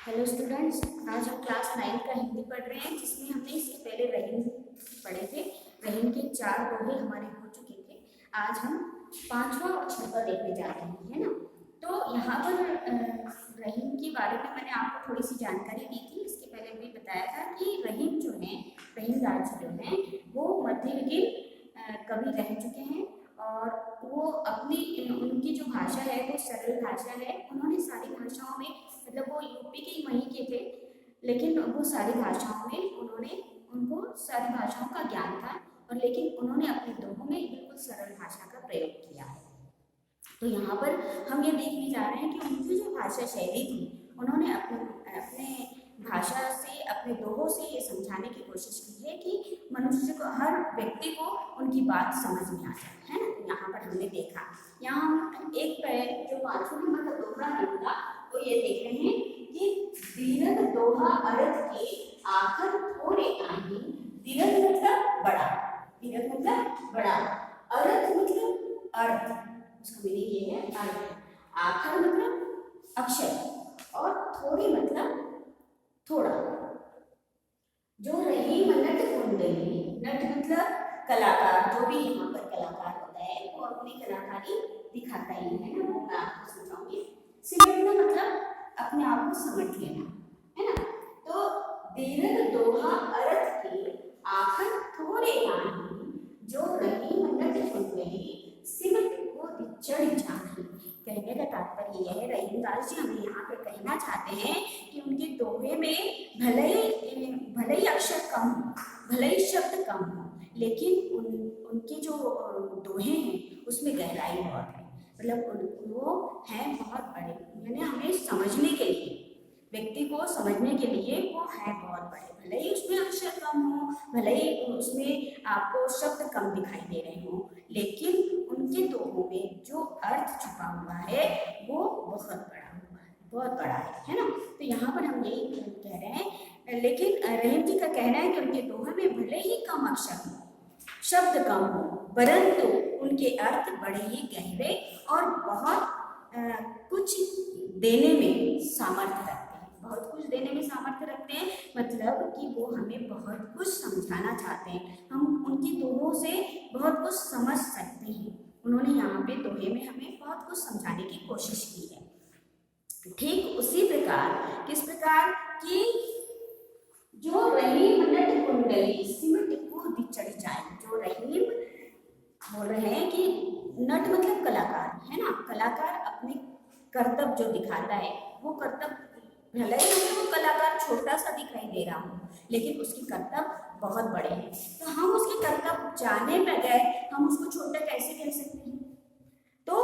Hello students, आज हम class 9 का हिंदी पढ़ रहे हैं जिसमें हमने इसके पहले रहीम पढ़े थे। रहीम के 4 दोहे हमारे हो चुके थे। आज हम 5वां और 6वां देखने जा रहे हैं, है ना। तो यहाँ पर रहीम के बारे में मैंने आपको थोड़ी सी जानकारी दी थी। इसके पहले भी बताया था कि रहीम जो है, रहीम दास जो है वो मध्ययुगीन कवि रह चुके हैं और वो अपनी उनकी जो भाषा है वो सरल भाषा है। उन्होंने सारी भाषाओं में, मतलब वो यूपी के ही वहीं के थे, लेकिन वो सारी भाषाओं में उनको सारी भाषाओं का ज्ञान था और लेकिन उन्होंने अपने दोहों में बिल्कुल सरल भाषा का प्रयोग किया है। तो यहाँ पर हम ये देखने जा रहे हैं कि उनकी जो भाषा शैली थी, उन्होंने अपने अपने भाषा से, अपने दोहों से ये समझाने की कोशिश की है कि मनुष्य को, हर व्यक्ति को उनकी बात समझ में आ जाए, है ना। तो यहाँ पर हमने देखा, यहाँ हम एक जो 5वें नंबर का दोहा है उनका, तो ये देख रहे हैं कि दीर्घ दोहा अर्थ के आखिर थोड़े आही। दीर्घ मतलब बड़ा, दीर्घ मतलब बड़ा, अर्थ मतलब अर्थ, उसका मीनिंग ये है अर्थ। आखिर मतलब अक्षर और थोड़ी मतलब थोड़ा। जो रहीम नट कुंडली, नट मतलब कलाकार, जो भी यहाँ पर कलाकार होता है वो अपनी कलाकारी दिखाता ही है ना। वो मैं आपको समझाऊंगी। सिमटना मतलब अपने आप को समझ लेना, है ना। तो दीर्घ दोहा अर्थ के आखिर थोड़े आही। जो रहीम नट कुंडली सिमट को चढ़ जाही। कहने का तात्पर्य यह है, रहीम दास जी हमें यहाँ पे कहना चाहते हैं कि उनके दोहे में भले ही अक्षर कम हो, भले ही शब्द कम हो, लेकिन उनके जो दोहे हैं उसमें गहराई बहुत है। मतलब वो हैं बहुत बड़े, यानी हमें समझने के लिए, व्यक्ति को समझने के लिए वो है बहुत बड़े। भले ही उसमें अक्षर कम हो, भले ही उसमें आपको शब्द कम दिखाई दे रहे हो, लेकिन उनके दोहों में जो अर्थ छुपा हुआ है वो बहुत बड़ा हुआ है, बहुत बड़ा है ना। तो यहाँ पर हम यही कह रहे हैं। लेकिन रहीम जी का कहना है कि उनके दोहे में भले ही कम अक्षर हो, शब्द कम हो, परंतु उनके अर्थ बड़े ही गहरे और बहुत कुछ देने में सामर्थ्य रखते हैं। बहुत कुछ देने में सामर्थ्य रखते हैं, मतलब कि वो हमें बहुत कुछ समझाना चाहते हैं। हम उनके दोहों से बहुत कुछ समझ सकते हैं। उन्होंने यहाँ पे दोहे में हमें बहुत कुछ समझाने की कोशिश की है। ठीक उसी प्रकार, किस प्रकार की, जो रहीम नट कुंडली सिमट को चढ़ जाए। जो रहीम बोल रहे हैं कि नट मतलब कलाकार, है ना। कलाकार अपने कर्तव्य जो दिखाता है, वो कर्तव्य भले ही वो कलाकार छोटा सा दिखाई दे रहा हो, लेकिन उसके कर्तव्य बहुत बड़े हैं। तो हम उसके कर्तव्य जाने बगैर हम उसको छोटा कैसे कह सकते हैं। तो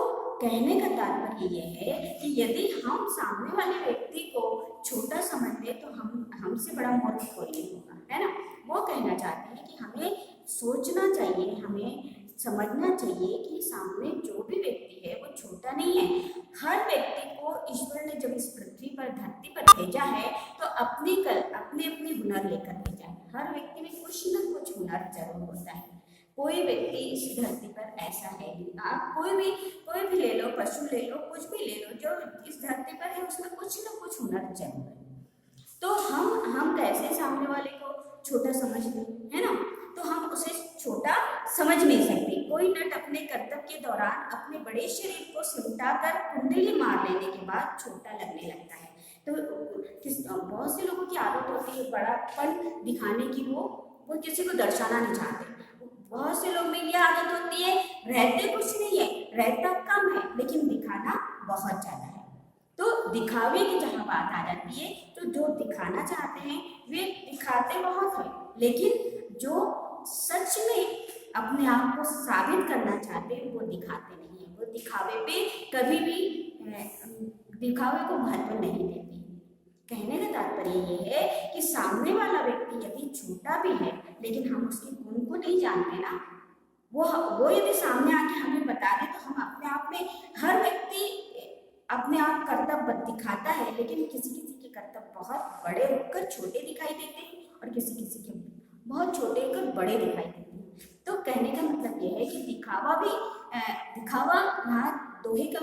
कहने का तात्पर्य यह है कि यदि हम सामने वाले व्यक्ति को छोटा समझते तो हमसे बड़ा मूर्ख कोई नहीं होगा, है ना। वो कहना चाहते हैं कि हमें सोचना चाहिए, हमें समझना चाहिए कि सामने जो भी व्यक्ति है वो छोटा नहीं है। हर व्यक्ति को ईश्वर ने जब इस पृथ्वी पर, धरती पर भेजा है तो अपने अपने हुनर लेकर भेजा है। हर व्यक्ति में कुछ न कुछ हुनर जरूर होता है। कोई व्यक्ति इस धरती पर ऐसा है नहीं। आप कोई भी ले लो, पशु ले लो, कुछ भी ले लो, जो इस धरती पर है उसमें कुछ न कुछ हुनर जरूर है। तो हम कैसे सामने वाले को छोटा समझ लें, है ना। तो हम उसे छोटा समझ नहीं सकते। कोई नट अपने कर्तव्य के दौरान अपने बड़े शरीर को सिमटाकर कुंडली मार लेने के बाद छोटा लगने लगता है। तो बहुत से लोगों की आदत होती है बड़ापन दिखाने की, वो किसी को दर्शाना नहीं चाहते। बहुत से लोग में ये आदत होती है, रहते कुछ नहीं है, रहता कम है, लेकिन दिखाना बहुत ज्यादा है। तो दिखावे की जहाँ बात आ जाती है, तो जो दिखाना चाहते हैं वे दिखाते बहुत है, लेकिन जो सच में अपने आप को साबित करना चाहते हैं वो दिखाते नहीं है। वो दिखावे पे कभी भी दिखावे को महत्व नहीं देते। कहने का तात्पर्य ये है कि सामने वाला व्यक्ति यदि छोटा भी है, लेकिन हम उसके गुण को नहीं जानते ना, वो यदि सामने आके हमें बता दे तो हम अपने आप में, हर व्यक्ति अपने आप कर्तव्य दिखाता है, लेकिन किसी किसी के कर्तव्य बहुत बड़े होकर छोटे दिखाई देते हैं और किसी किसी के बहुत छोटे होकर बड़े दिखाई देते हैं। तो कहने का मतलब यह है कि दिखावा यहाँ दोहे का,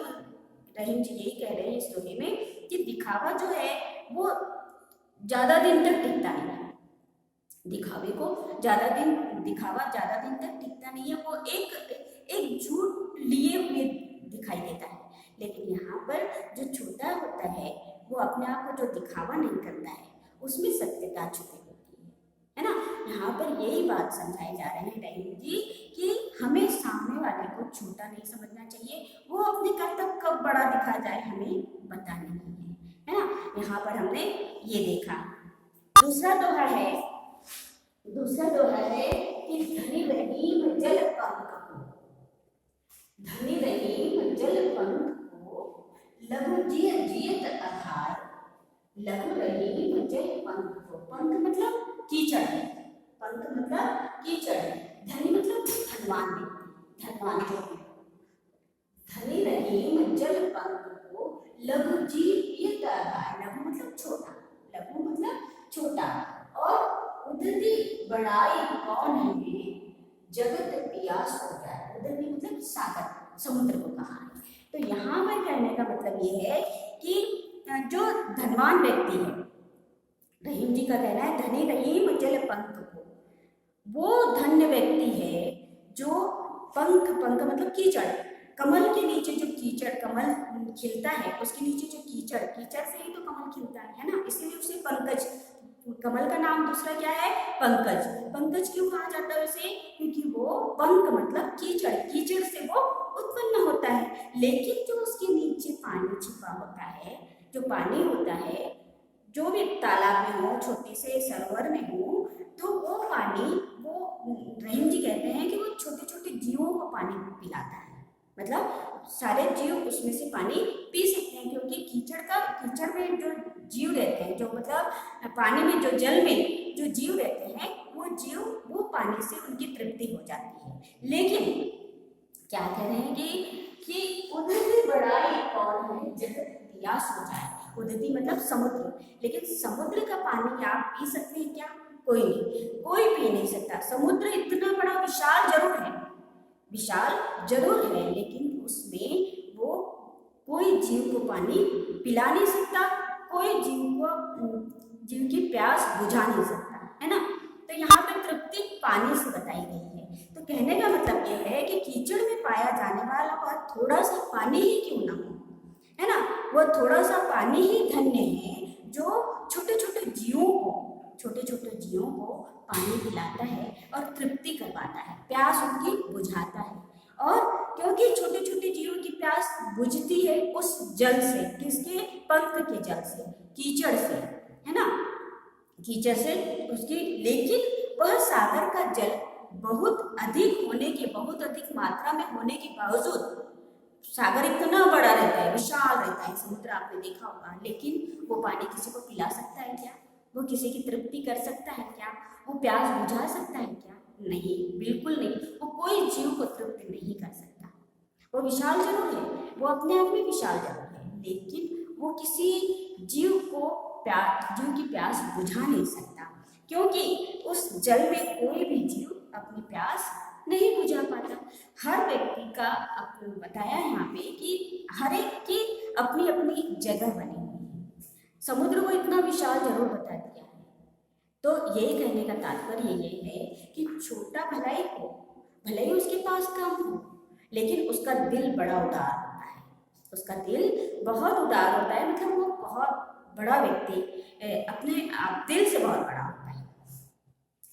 रहीम जी यही कह रहे हैं इस दोहे में कि दिखावा जो है वो ज़्यादा दिन तक टिकता नहीं है। दिखावे को दिखावा ज़्यादा दिन तक टिकता नहीं है, वो एक झूठ लिए हुए दिखाई देता है। लेकिन यहाँ पर जो छोटा होता है वो अपने आप को जो दिखावा नहीं करता है उसमें सत्यता छुपी होती है ना। यहाँ पर यही बात समझाई जा रही है रहीम जी कि हमें सामने वाले को छोटा नहीं समझना चाहिए, वो अपने कर्तव्य कब बड़ा दिखा जाए हमें पता नहीं है ना। यहाँ पर हमने ये देखा। दूसरा दोहा है कि धनी रहीम जल पंख को, धनी रहीम जल पंख को, लघु जियत आधार, लघु रहीम जल पंख को। पंख मतलब कीचड़, पंख मतलब कीचड़, धनी मतलब धनवान व्यक्ति, धनवान जो है। धनी रहीम जल पंख को, लघु जियत आधार, लघु मतलब छोटा, लघु मतलब छोटा, और उदती बड़ाई कौन है, जगत पियास हो जाए। उदती मतलब सागर, समुद्र को कहा है। तो यहाँ पर कहने का मतलब ये है कि जो धनवान व्यक्ति है, रहीम जी का कहना है धनी रहीम जल पंख को, वो धन्य व्यक्ति है जो पंख मतलब कीचड़, कमल के नीचे जो कीचड़, कमल खिलता है उसके नीचे जो कीचड़, कीचड़ से ही तो कमल खिलता है ना, इसलिए उसे पंकज, कमल का नाम दूसरा क्या है, पंकज। पंकज क्यों कहा जाता है उसे, क्योंकि वो पंख मतलब कीचड़, कीचड़ से वो उत्पन्न होता है। लेकिन जो उसके नीचे पानी छिपा होता है, जो पानी होता है, जो भी तालाब में हो, छोटे से सरोवर में हो, तो वो पानी, वो रहीम जी कहते हैं कि वो छोटे छोटे जीवों को पानी पिलाता है। मतलब सारे जीव उसमें से पानी पी सकते हैं, क्योंकि कीचड़ में जो जीव रहते हैं, जो मतलब पानी में जो जल में जो जीव रहते हैं, वो जीव वो पानी से उनकी तृप्ति हो जाती है। लेकिन क्या कह रहे हैं कि उदती बड़ाई कौन है, जगत पियास हो जाए। उदती मतलब समुद्र, लेकिन समुद्र का पानी आप पी सकते हैं क्या, कोई नहीं, कोई पी नहीं सकता। समुद्र इतना बड़ा विशाल जरूर है, विशाल जरूर है, लेकिन उसमें वो कोई जीव को पानी पिला नहीं सकता, कोई जीव की प्यास बुझा नहीं सकता, है ना। तो यहाँ पे तृप्ति पानी से बताई गई है। तो कहने का मतलब ये है कि कीचड़ में पाया जाने वाला वह थोड़ा सा पानी ही क्यों ना हो, है ना, वो थोड़ा सा पानी ही धन्य है जो छोटे छोटे जीवों को पानी पिलाता है और तृप्ति करवाता है, प्यास उनकी बुझाता है। और क्योंकि छोटे छोटे जीवों की प्यास बुझती है उस जल से, किसके, पंख के जल से, कीचड़ से, है ना, कीचड़ से उसकी। लेकिन वह सागर का जल बहुत अधिक मात्रा में होने के बावजूद, सागर इतना बड़ा रहता है, विशाल रहता है, समुद्र आपने देखा होगा, लेकिन वो पानी किसी को पिला सकता है क्या, वो किसी की तृप्ति कर सकता है क्या, वो प्यास बुझा सकता है क्या, नहीं, बिल्कुल नहीं। वो कोई जीव को तृप्त नहीं कर सकता। वो विशाल जरूर है, वो अपने आप में विशाल जरूर है, लेकिन वो किसी जीव की प्यास बुझा नहीं सकता, क्योंकि उस जल में कोई भी जीव अपनी प्यास नहीं बुझा पाता। हर व्यक्ति का आपको बताया यहाँ पे कि हर एक की अपनी अपनी जगह बनी हुई है। समुद्र को इतना विशाल जरूर बता दिया है। तो यही कहने का तात्पर्य ये है कि छोटा भले ही उसके पास कम हो, लेकिन उसका दिल बड़ा उदार होता है, उसका दिल बहुत उदार होता है, मतलब वो बहुत बड़ा व्यक्ति अपने आप दिल से बहुत बड़ा होता है,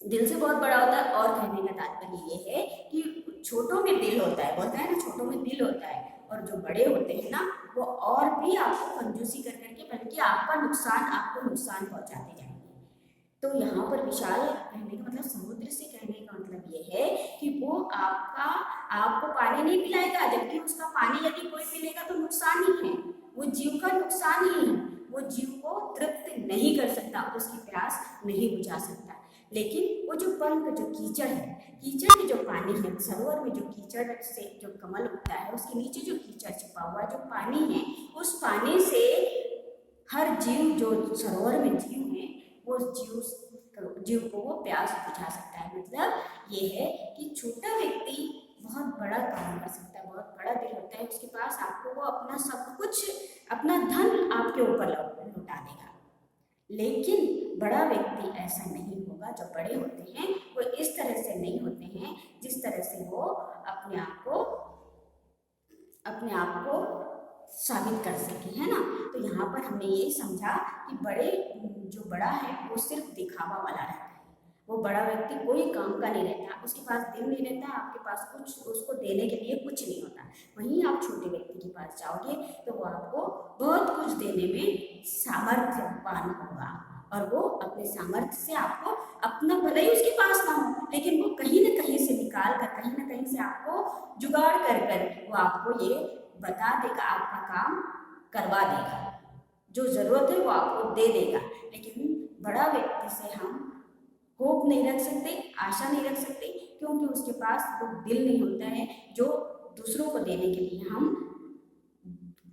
दिल से बहुत बड़ा होता है। और कहने का तात्पर्य ये है कि छोटों में दिल होता है, बोलते हैं ना, छोटों में दिल होता है, और जो बड़े होते हैं ना, वो और भी आपको कंजूसी कर करके बल्कि आपको नुकसान पहुंचाते जाएंगे। तो यहाँ पर विशाल कहने का मतलब, समुद्र से कहने का मतलब ये है कि वो आपको पानी नहीं पिलाएगा, जबकि उसका पानी यदि कोई पी लेगा तो नुकसान ही है, वो जीव का नुकसान ही है, वो जीव को तृप्त नहीं कर सकता, उसकी प्यास नहीं बुझा सकता। लेकिन वो जो पंख, जो कीचड़ है, कीचड़ के जो पानी है, सरोवर में जो कीचड़ से जो कमल उगता है, उसके नीचे जो कीचड़ छिपा हुआ जो पानी है, उस पानी से हर जीव, जो सरोवर में जीव है, वो जीव को वो प्यास बुझा सकता है। मतलब ये है कि छोटा व्यक्ति बहुत बड़ा काम कर सकता है, बहुत बड़ा दिल होता है उसके पास, आपको वो अपना सब कुछ, अपना धन आपके ऊपर लौटा देगा, लेकिन बड़ा व्यक्ति ऐसा नहीं होगा। जो बड़े होते हैं वो इस तरह से नहीं होते हैं जिस तरह से वो अपने आप को साबित कर सके, है ना। तो यहाँ पर हमने ये समझा कि जो बड़ा है वो सिर्फ दिखावा वाला रहता है। वो बड़ा व्यक्ति कोई काम का नहीं रहता, उसके पास दिल नहीं रहता, आपके पास कुछ उसको देने के लिए कुछ नहीं होता। वहीं आप छोटे व्यक्ति के पास जाओगे तो वो आपको बहुत कुछ देने में सामर्थ्यवान होगा, और वो अपने सामर्थ्य से आपको अपना, भले ही उसके पास ना हो, लेकिन वो कहीं ना कहीं से निकाल कर, कहीं ना कहीं से आपको जुगाड़ कर वो आपको ये बता देगा, आपका काम करवा देगा, जो जरूरत है वो आपको दे देगा। लेकिन बड़ा व्यक्ति से हम होप नहीं रख सकते, आशा नहीं रख सकते, क्योंकि उसके पास वो दिल नहीं होता है जो दूसरों को देने के लिए हम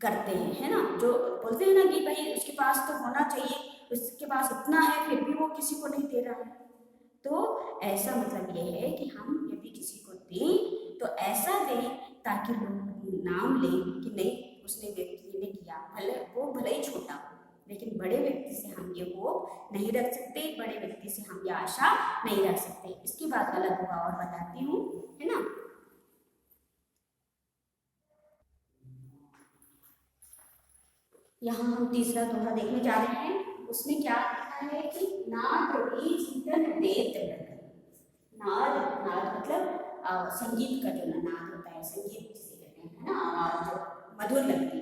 करते हैं, है ना। जो बोलते हैं ना कि भाई उसके पास तो होना चाहिए, उसके पास इतना है फिर भी वो किसी को नहीं दे रहा है। तो ऐसा मतलब ये है कि हम यदि किसी को दें तो ऐसा दें ताकि लोग नाम लें कि नहीं, उसने व्यक्ति ने किया, भले ही छोटा हो, लेकिन बड़े व्यक्ति से हम ये होप नहीं रख सकते, बड़े व्यक्ति से हम ये आशा नहीं रख सकते। इसकी बात वाला दोहा और बताती हूँ, है ना। यहाँ हम तीसरा दोहा देखने जा रहे हैं। उसमें क्या लिखा है कि नाद रीच हितन देत लग। नाद, नाद मतलब संगीत का जो नाद होता है, संगीत जिसे कहते हैं, है ना, आवाज जो मधुर लगती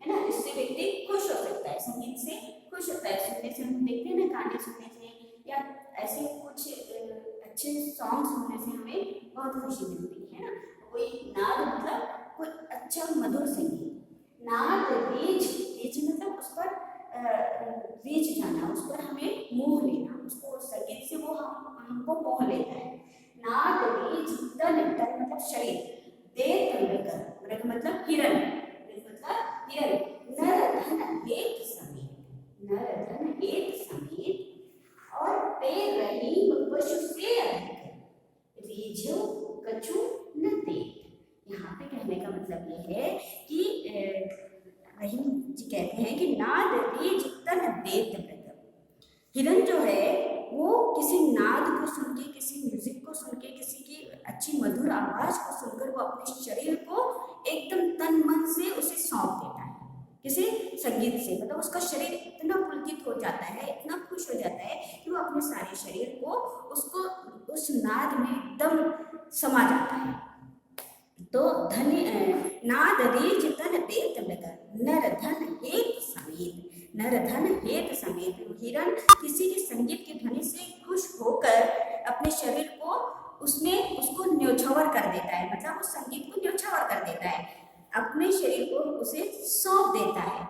है ना, इससे व्यक्ति खुश हो सकता है, संगीत से खुश होता है। सुनने से, हम देखते हैं ना, गाने सुनने से या ऐसे कुछ अच्छे सॉन्ग सुनने से हमें बहुत खुशी मिलती है ना। कोई नाद मतलब कोई अच्छा मधुर संगीत। नाद रीच, रीच मतलब उस पर रीच जाना, उस पर हमें मोह लेना, उसको संगीत से वो हमको मोह लेता है। नाद रीच तन, तन मतलब शरीर, दे तन मृग मतलब हिरण, मतलब हिरण। नर धन एक समेत, नर धन एक समेत, और पे रही पशु से अधिक, रीझो कछु न दे। यहाँ पे कहने का मतलब ये है कि रहीम जी कहते हैं कि नाद रीझ तन देत मृग। हिरण जो है वो किसी नाद को सुन के, किसी म्यूजिक को सुन के, किसी की अच्छी मधुर आवाज को सुनकर वो अपने शरीर को एकदम तन मन से उसे सौंप देता है किसी संगीत से। मतलब उसका शरीर इतना पुलकित हो जाता है, इतना खुश हो जाता है कि वो अपने सारे शरीर को उस नाद में एकदम समा जाता है। तो धन नाद रीच तन देत मृग, नर धन हेत समेत, नर धन हेत समेत। हिरण किसी के संगीत की ध्वनि से खुश होकर अपने शरीर को उसको न्योछावर कर देता है, मतलब उस संगीत को न्योछावर कर देता है, अपने शरीर को उसे सौंप देता है।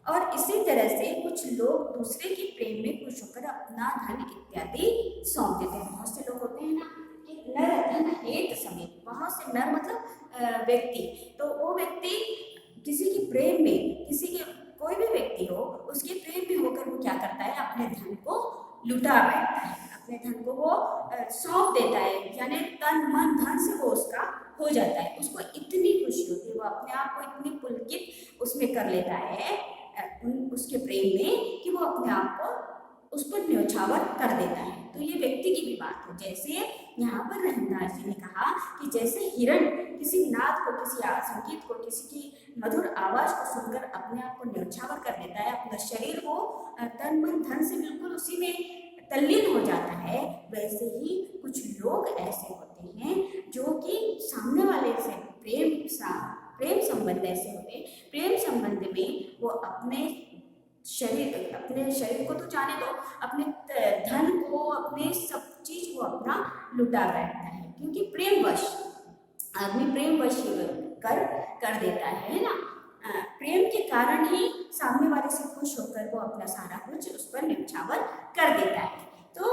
और इसी तरह से कुछ लोग दूसरे के प्रेम में खुश होकर अपना धन इत्यादि सौंप देते हैं। बहुत से लोग होते हैं ना कि नर धन हेत समेत, बहुत से नर मतलब व्यक्ति, तो वो व्यक्ति किसी के प्रेम में, किसी के कोई भी व्यक्ति हो उसके प्रेम में होकर वो क्या करता है, अपने धन को लुटा बैठता है, अपने धन को वो सौंप देता है, यानी तन मन धन से वो उसका हो जाता है। उसको इतनी खुशी होती है, वो अपने आप को इतनी पुलकित उसमें कर लेता है उसके प्रेम में कि वो अपने आप को उस पर न्योछावर कर देता है। तो ये व्यक्ति की भी बात है। जैसे यहाँ पर रहीमदास जी ने कहा कि जैसे हिरण किसी नाद को, किसी संगीत को, किसी की मधुर आवाज को सुनकर अपने आप को न्योछावर कर देता है, अपना शरीर को तन मन धन से बिल्कुल उसी में तल्लीन हो जाता है, वैसे ही कुछ लोग ऐसे होते हैं जो कि सामने वाले से प्रेम संबंध ऐसे होते हैं, प्रेम संबंध में वो अपने शरीर को तो जाने दो, अपने धन को, अपने सब चीज को अपना लुटा बैठता है, क्योंकि प्रेमवश आदमी प्रेमवश कर देता है ना। प्रेम के कारण ही सामने वाले से खुश होकर वो अपना सारा कुछ उस पर न्योछावर कर देता है। तो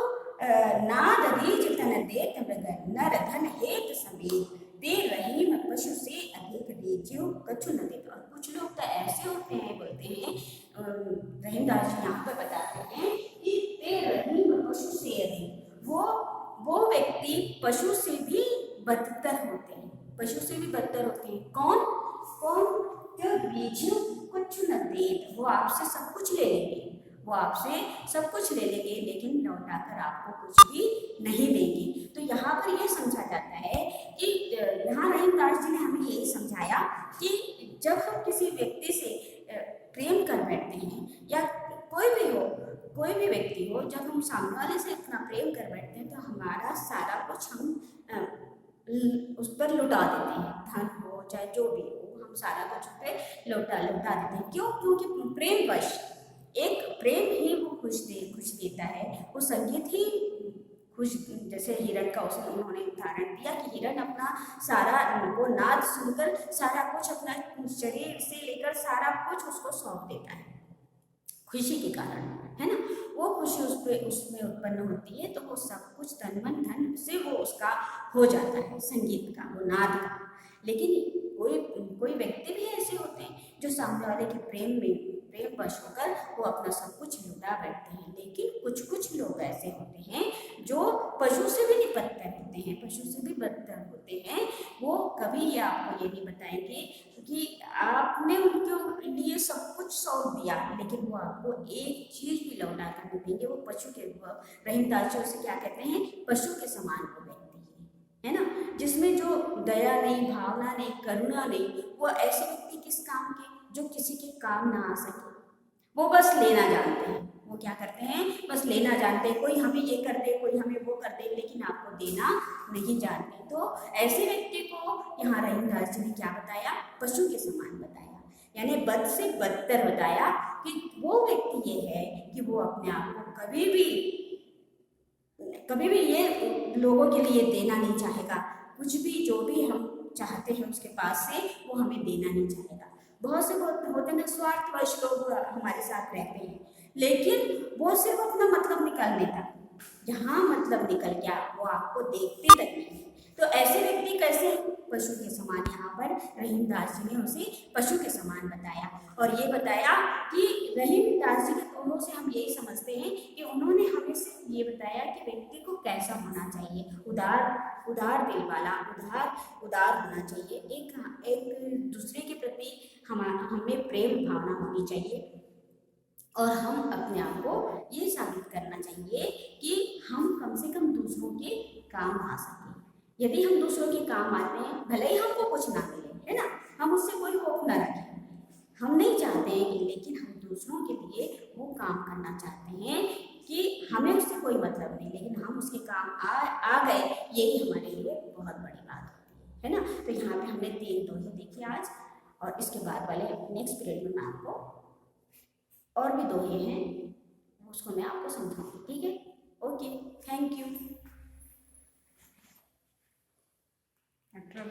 नाद रीच तन देत मृग, नर धन हेत समेत, दे रहीम पशु से अधिक, रीझो कछु न देत। और कुछ लोग तो ऐसे होते हैं, बोलते हैं रहीमदास जी यहाँ पर बताते हैं कि दे रहीम पशु से अधिक, वो व्यक्ति पशु से भी बदतर होते हैं, पशु से भी बदतर होते हैं। कौन कौन? जो रीझो कुछ न देत, वो आपसे सब कुछ ले लेंगे, वो आपसे सब कुछ ले लेंगे लेकिन लौटाकर आपको कुछ भी नहीं देंगे। तो यहाँ पर यह समझा जाता है कि यहाँ रहीमदास जी ने हमें यही समझाया कि जब हम किसी व्यक्ति से प्रेम कर बैठते हैं या कोई भी व्यक्ति हो, जब हम सामने वाले से इतना प्रेम कर बैठते हैं तो हमारा सारा कुछ हम उस पर लुटा देते हैं, धन हो चाहे जो भी हो, हम सारा कुछ उस पर लुटा देते हैं। क्यों? क्योंकि प्रेमवश, एक प्रेम ही वो खुश देता है, वो संगीत ही खुश। जैसे हिरण का उसने उन्होंने उदाहरण दिया कि हिरण अपना सारा वो नाद सुनकर सारा कुछ अपना शरीर से लेकर सारा कुछ उसको सौंप देता है खुशी के कारण, है ना। वो खुशी उसमें उत्पन्न होती है तो वो सब कुछ तन मन धन से वो उसका हो जाता है, संगीत का, वो नाद का। लेकिन कोई व्यक्ति भी ऐसे होते हैं जो सामने वाले के प्रेम वश होकर वो अपना सब कुछ लुटा बैठते हैं। लेकिन कुछ लोग ऐसे होते हैं जो पशु से भी निपटते होते हैं, पशु से भी बदतर होते हैं। वो कभी ये आपको ये नहीं बताएंगे कि आपने उनके लिए सब कुछ सौंप दिया लेकिन वो आपको एक चीज भी लौटा कर नहीं देंगे। वो पशु के, रहीमदास जी उसे क्या कहते हैं, पशु के समान वो व्यक्ति है ना, जिसमें जो दया नहीं, भावना नहीं, करुणा नहीं। वो ऐसे व्यक्ति किस काम के, जो किसी के काम ना आ सके, वो बस लेना जानते हैं। वो क्या करते हैं, बस लेना जानते हैं, कोई हमें ये कर दे, कोई हमें वो कर दे, लेकिन आपको देना नहीं जानते। तो ऐसे व्यक्ति को यहाँ रहीमदास जी ने क्या बताया, पशु के समान बताया, यानी बद से बदतर बताया कि वो व्यक्ति ये है कि वो अपने आप को कभी भी ये लोगों के लिए देना नहीं चाहेगा। कुछ भी जो भी हम चाहते हैं उसके पास से वो हमें देना नहीं चाहेगा। बहुत से होते ना स्वार्थवश लोग हमारे साथ रहते हैं, लेकिन वो सिर्फ अपना मतलब निकालने तक, जहाँ मतलब निकल गया वो आपको देखते तक नहीं। तो ऐसे व्यक्ति कैसे, पशु के समान। यहाँ पर रहीमदास जी ने उसे पशु के समान बताया और ये बताया कि रहीमदास जी के कौलों से हम यही समझते हैं कि उन्होंने हमें सिर्फ ये बताया कि व्यक्ति को कैसा होना चाहिए, उदार दिल वाला, उदार होना चाहिए। एक दूसरे के प्रति हमें प्रेम भावना होनी चाहिए और हम अपने आप को ये साबित करना चाहिए कि हम कम से कम दूसरों के काम आ सकें। यदि हम दूसरों के काम आते हैं, भले ही हमको कुछ ना मिले, है ना, हम उससे कोई होप ना रखें, हम नहीं चाहते हैं, लेकिन हम दूसरों के लिए वो काम करना चाहते हैं कि हमें उससे कोई मतलब नहीं, लेकिन हम उसके काम आ गए, यही हमारे लिए बहुत बड़ी बात होती है ना। तो यहाँ पे हमने 3 दोहे देखे आज, और इसके बाद वाले नेक्स्ट पीरियड में मैं आपको और भी दोहे हैं उसको मैं आपको समझाऊंगी, ठीक है। Okay, thank you.